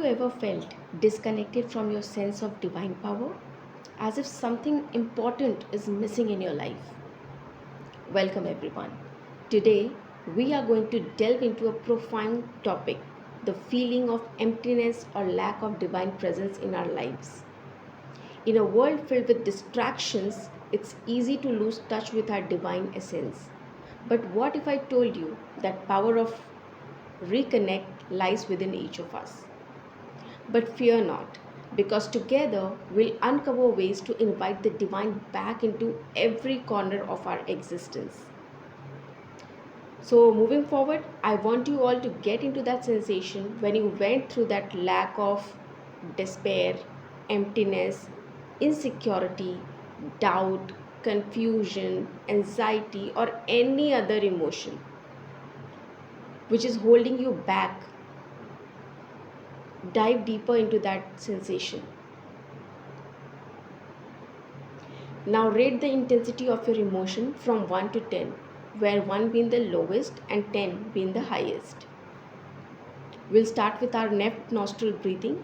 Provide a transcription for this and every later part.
you ever felt disconnected from your sense of divine power? As if something important is missing in your life? Welcome, everyone. Today, we are going to delve into a profound topic, the feeling of emptiness or lack of divine presence in our lives. In a world filled with distractions, it's easy to lose touch with our divine essence. But what if I told you that power of reconnect lies within each of us? But fear not, because together we'll uncover ways to invite the divine back into every corner of our existence. So, moving forward, I want you all to get into that sensation when you went through that lack of despair, emptiness, insecurity, doubt, confusion, anxiety, or any other emotion which is holding you back. Dive deeper into that sensation. Now rate the intensity of your emotion from 1 to 10, where 1 being the lowest and 10 being the highest. We'll start with our left nostril breathing.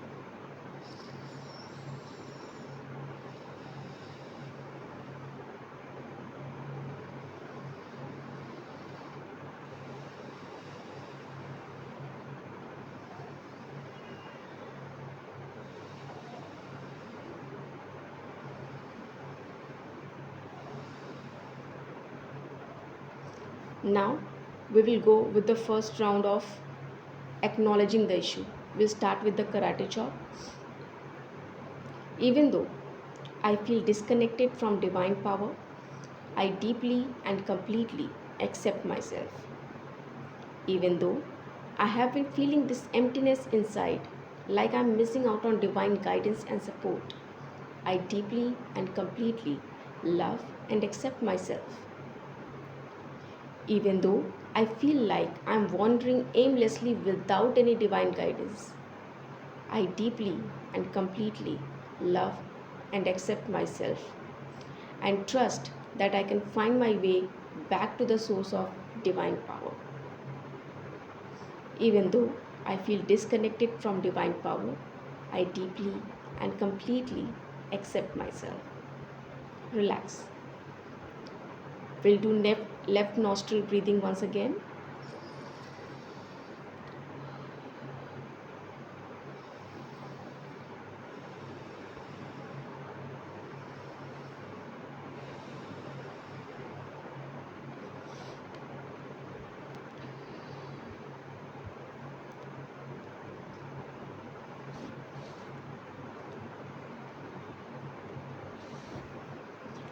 Now we will go with the first round of acknowledging the issue. We'll start with the karate chop. Even though I feel disconnected from divine power, I deeply and completely accept myself. Even though I have been feeling this emptiness inside, like I'm missing out on divine guidance and support, I deeply and completely love and accept myself. Even though I feel like I'm wandering aimlessly without any divine guidance, I deeply and completely love and accept myself and trust that I can find my way back to the source of divine power. Even though I feel disconnected from divine power, I deeply and completely accept myself. Relax. We'll do left nostril breathing once again.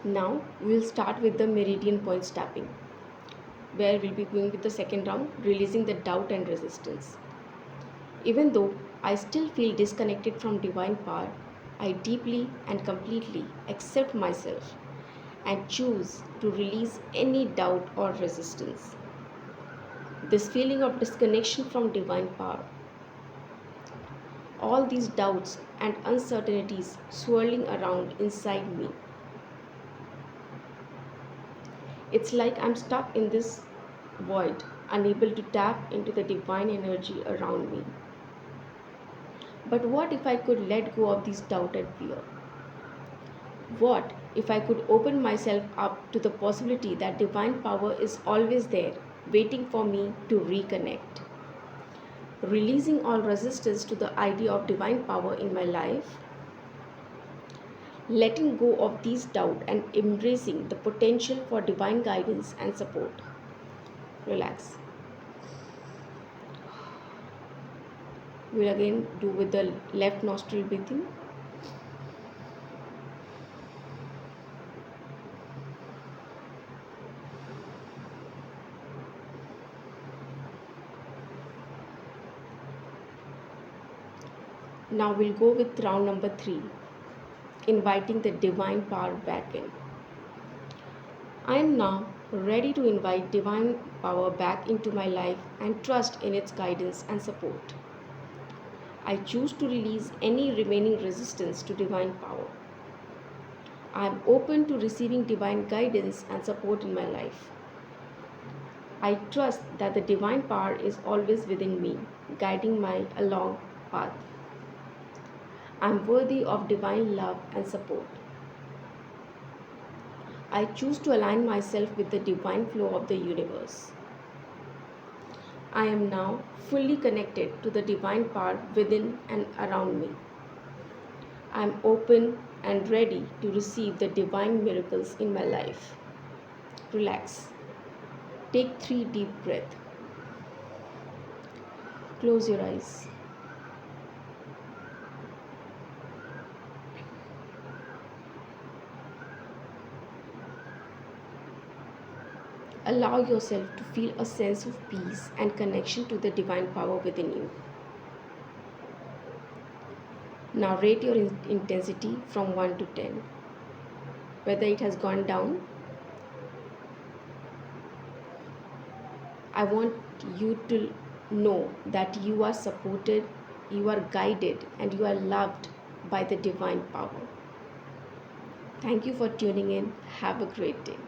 Now we'll start with the meridian points tapping, where we'll be going with the second round, releasing the doubt and resistance. Even though I still feel disconnected from divine power, I deeply and completely accept myself and choose to release any doubt or resistance. This feeling of disconnection from divine power, all these doubts and uncertainties swirling around inside me, it's like I'm stuck in this void, unable to tap into the divine energy around me. But what if I could let go of these doubt and fear? What if I could open myself up to the possibility that divine power is always there, waiting for me to reconnect? Releasing all resistance to the idea of divine power in my life, letting go of these doubts and embracing the potential for divine guidance and support. Relax. We'll again do with the left nostril breathing. Now we'll go with round number 3, inviting the divine power back in. I am now ready to invite divine power back into my life and trust in its guidance and support. I choose to release any remaining resistance to divine power. I am open to receiving divine guidance and support in my life. I trust that the divine power is always within me, guiding my along path. I'm worthy of divine love and support. I choose to align myself with the divine flow of the universe. I am now fully connected to the divine power within and around me. I am open and ready to receive the divine miracles in my life. Relax. Take 3 deep breaths. Close your eyes. Allow yourself to feel a sense of peace and connection to the divine power within you. Now rate your intensity from 1 to 10. Whether it has gone down, I want you to know that you are supported, you are guided, and you are loved by the divine power. Thank you for tuning in. Have a great day.